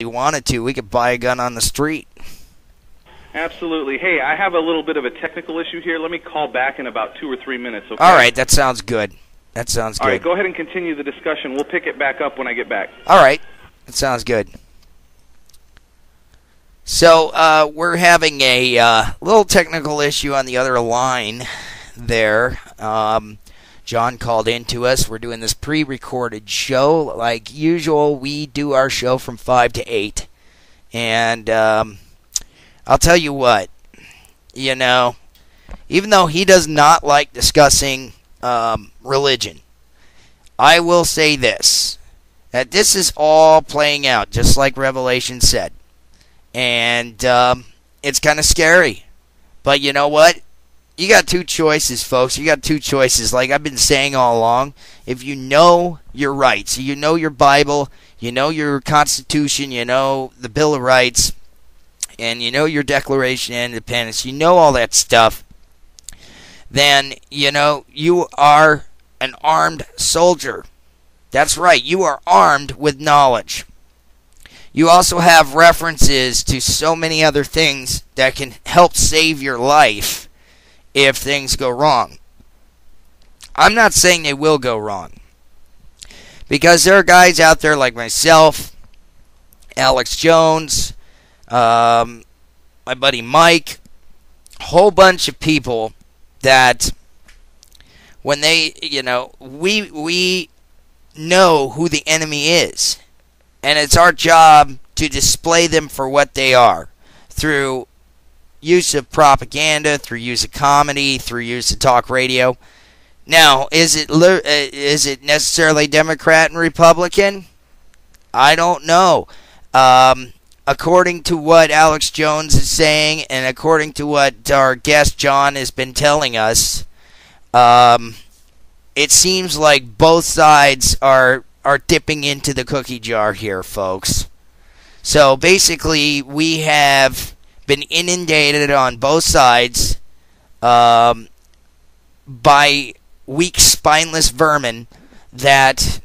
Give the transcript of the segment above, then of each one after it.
we wanted to, we could buy a gun on the street. Absolutely. Hey, I have a little bit of a technical issue here. Let me call back in about 2 or 3 minutes, okay? All right, that sounds good. That sounds good. All right, go ahead and continue the discussion. We'll pick it back up when I get back. All right, that sounds good. So we're having a little technical issue on the other line there. John called in to us. We're doing this pre-recorded show. Like usual, we do our show from 5 to 8. And I'll tell you what, even though he does not like discussing religion, I will say this, that this is all playing out, just like Revelation said. And it's kind of scary. But you know what? You got two choices, folks. You got two choices. Like I've been saying all along, if you know your rights, you know your Bible, you know your Constitution, you know the Bill of Rights, and you know your Declaration of Independence, you know all that stuff, then, you are an armed soldier. That's right, you are armed with knowledge. You also have references to so many other things that can help save your life if things go wrong. I'm not saying they will go wrong, because there are guys out there like myself, Alex Jones, my buddy Mike, a whole bunch of people that when they, we know who the enemy is. And it's our job to display them for what they are through use of propaganda, through use of comedy, through use of talk radio. Now, is it necessarily Democrat and Republican? I don't know. According to what Alex Jones is saying, and according to what our guest John has been telling us, it seems like both sides are dipping into the cookie jar here, folks. So basically, we have been inundated on both sides by weak, spineless vermin that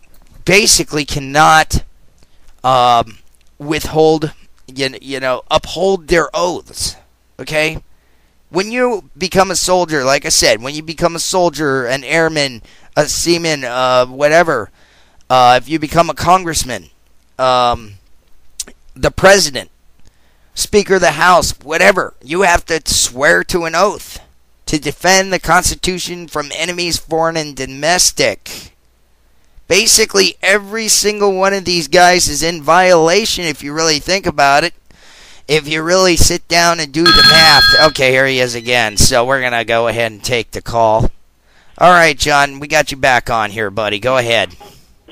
basically cannot uphold their oaths. Okay? When you become a soldier, like I said, when you become a soldier, an airman, a seaman, whatever, if you become a congressman, the president, Speaker of the House, whatever, you have to swear to an oath to defend the Constitution from enemies, foreign and domestic. Basically, every single one of these guys is in violation if you really think about it. If you really sit down and do the math. Okay, here he is again. So we're going to go ahead and take the call. All right, John, we got you back on here, buddy. Go ahead.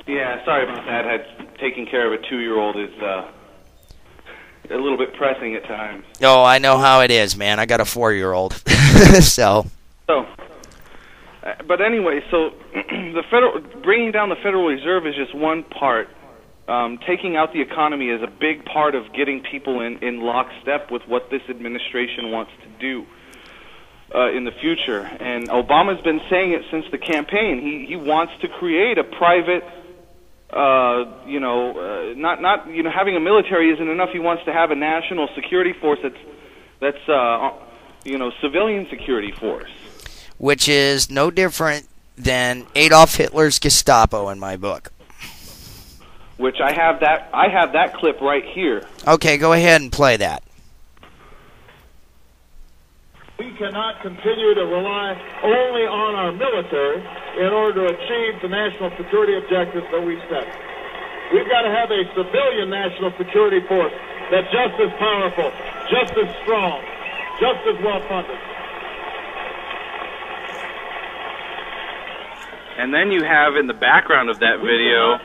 Yeah, sorry about that. Taking care of a 2-year-old is a little bit pressing at times. Oh, I know how it is, man. I got a 4-year-old. But anyway, so bringing down the Federal Reserve is just one part. Taking out the economy is a big part of getting people in lockstep with what this administration wants to do in the future. And Obama's been saying it since the campaign. He wants to create a private, having a military isn't enough. He wants to have a national security force that's civilian security force. Which is no different than Adolf Hitler's Gestapo in my book. Which I have that clip right here. Okay, go ahead and play that. We cannot continue to rely only on our military in order to achieve the national security objectives that we've set. We've got to have a civilian national security force that's just as powerful, just as strong, just as well funded. And then you have in the background of that video,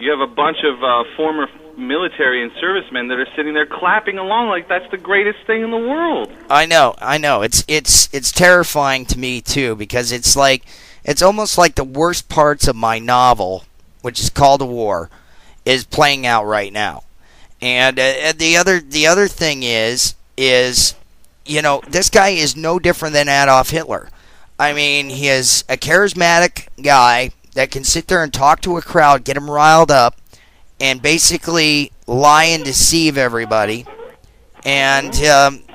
you have a bunch of former military and servicemen that are sitting there clapping along like that's the greatest thing in the world. I know. It's terrifying to me too, because it's almost like the worst parts of my novel, which is Call to War, is playing out right now. And the other thing is this guy is no different than Adolf Hitler. I mean, he is a charismatic guy that can sit there and talk to a crowd, get them riled up, and basically lie and deceive everybody. And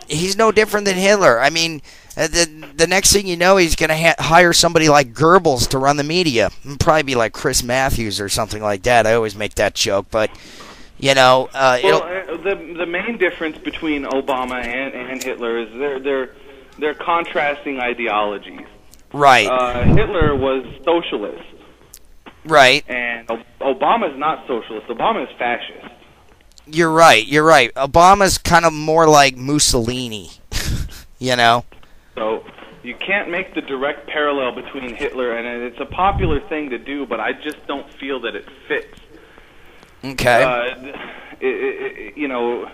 he's no different than Hitler. I mean, the next thing you know, he's going to hire somebody like Goebbels to run the media. It'll probably be like Chris Matthews or something like that. I always make that joke, but you know, the main difference between Obama and Hitler is they're contrasting ideologies. Right. Hitler was socialist. Right. And Obama's not socialist. Obama is fascist. You're right. You're right. Obama's kind of more like Mussolini. You know. So you can't make the direct parallel between Hitler and it's a popular thing to do, but I just don't feel that it fits. Okay. You know,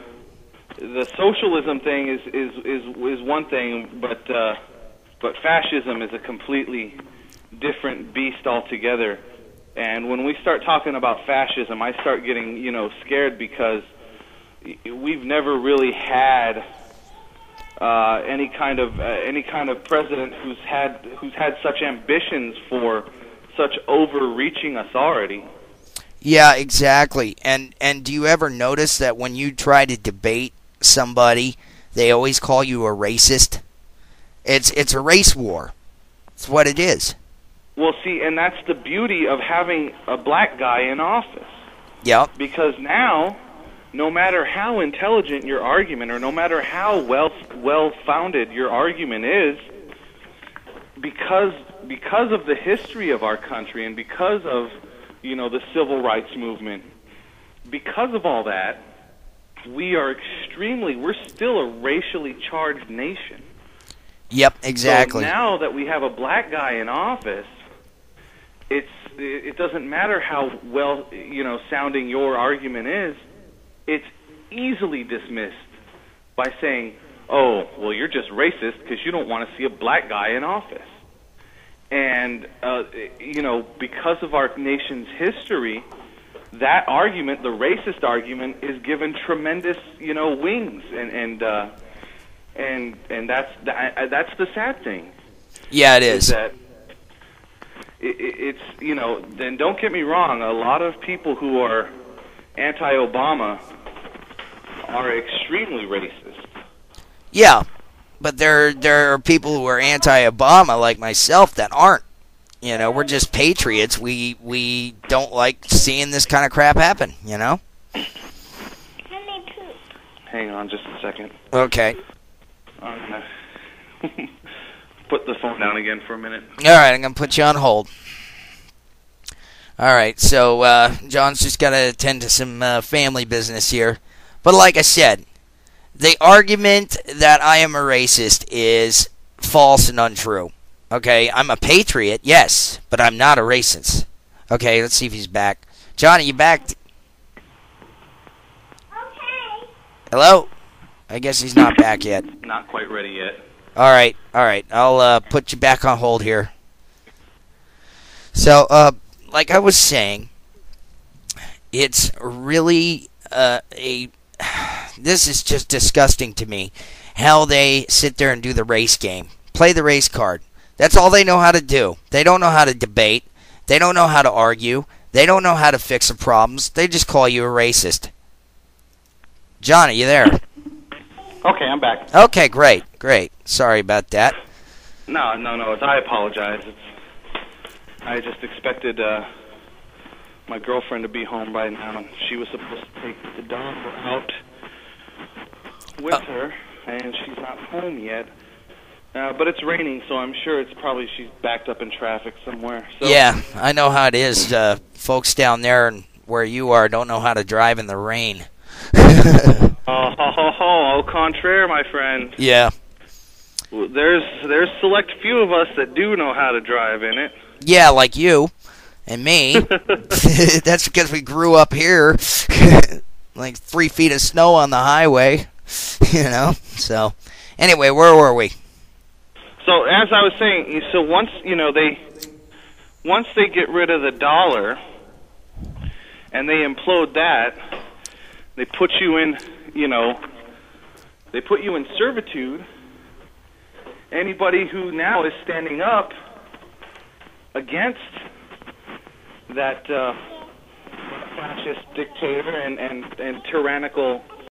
the socialism thing is one thing, but fascism is a completely different beast altogether. And when we start talking about fascism, I start getting, you know, scared because we've never really had any kind of president who's had such ambitions for such overreaching authority. Yeah, exactly. And do you ever notice that when you try to debate somebody, they always call you a racist? It's a race war. It's what it is. Well, see, and that's the beauty of having a black guy in office. Yep. Because now, no matter how intelligent your argument or no matter how well-founded your argument is, because of the history of our country and because of, you know, the civil rights movement, because of all that, we're still a racially charged nation. Yep, exactly. So now that we have a black guy in office, it doesn't matter how well, you know, sounding your argument is, it's easily dismissed by saying, oh, well, you're just racist because you don't want to see a black guy in office. And, you know, because of our nation's history, that argument, the racist argument, is given tremendous, you know, wings, and that's the sad thing. Yeah, it is. That it's, you know, then don't get me wrong, a lot of people who are anti-Obama are extremely racist. Yeah, but there are people who are anti-Obama like myself that aren't. You know, we're just patriots. We don't like seeing this kind of crap happen, you know? Hang on just a second. Okay. I'm going to put the phone down again for a minute. All right, I'm going to put you on hold. All right, so John's just got to attend to some family business here. But like I said, the argument that I am a racist is false and untrue. Okay, I'm a patriot, yes, but I'm not a racist. Okay, let's see if he's back. John, are you back? Okay. Hello? I guess he's not back yet. Not quite ready yet. All right. I'll put you back on hold here. So, like I was saying, it's really this is just disgusting to me how they sit there and do the race game. Play the race card. That's all they know how to do. They don't know how to debate. They don't know how to argue. They don't know how to fix the problems. They just call you a racist. John, are you there? Okay, I'm back. Okay, great. Sorry about that. No, I apologize. I just expected my girlfriend to be home by now. She was supposed to take the dog out with her, and she's not home yet. But it's raining, so I'm sure she's backed up in traffic somewhere. So. Yeah, I know how it is. Folks down there and where you are don't know how to drive in the rain. Au contraire, my friend. Yeah. There's select few of us that do know how to drive in it. Yeah, like you and me. That's because we grew up here, like 3 feet of snow on the highway, you know. So, anyway, where were we? So as I was saying, so once they get rid of the dollar and they implode that, they put you in, they put you in servitude. Anybody who now is standing up against that fascist dictator and tyrannical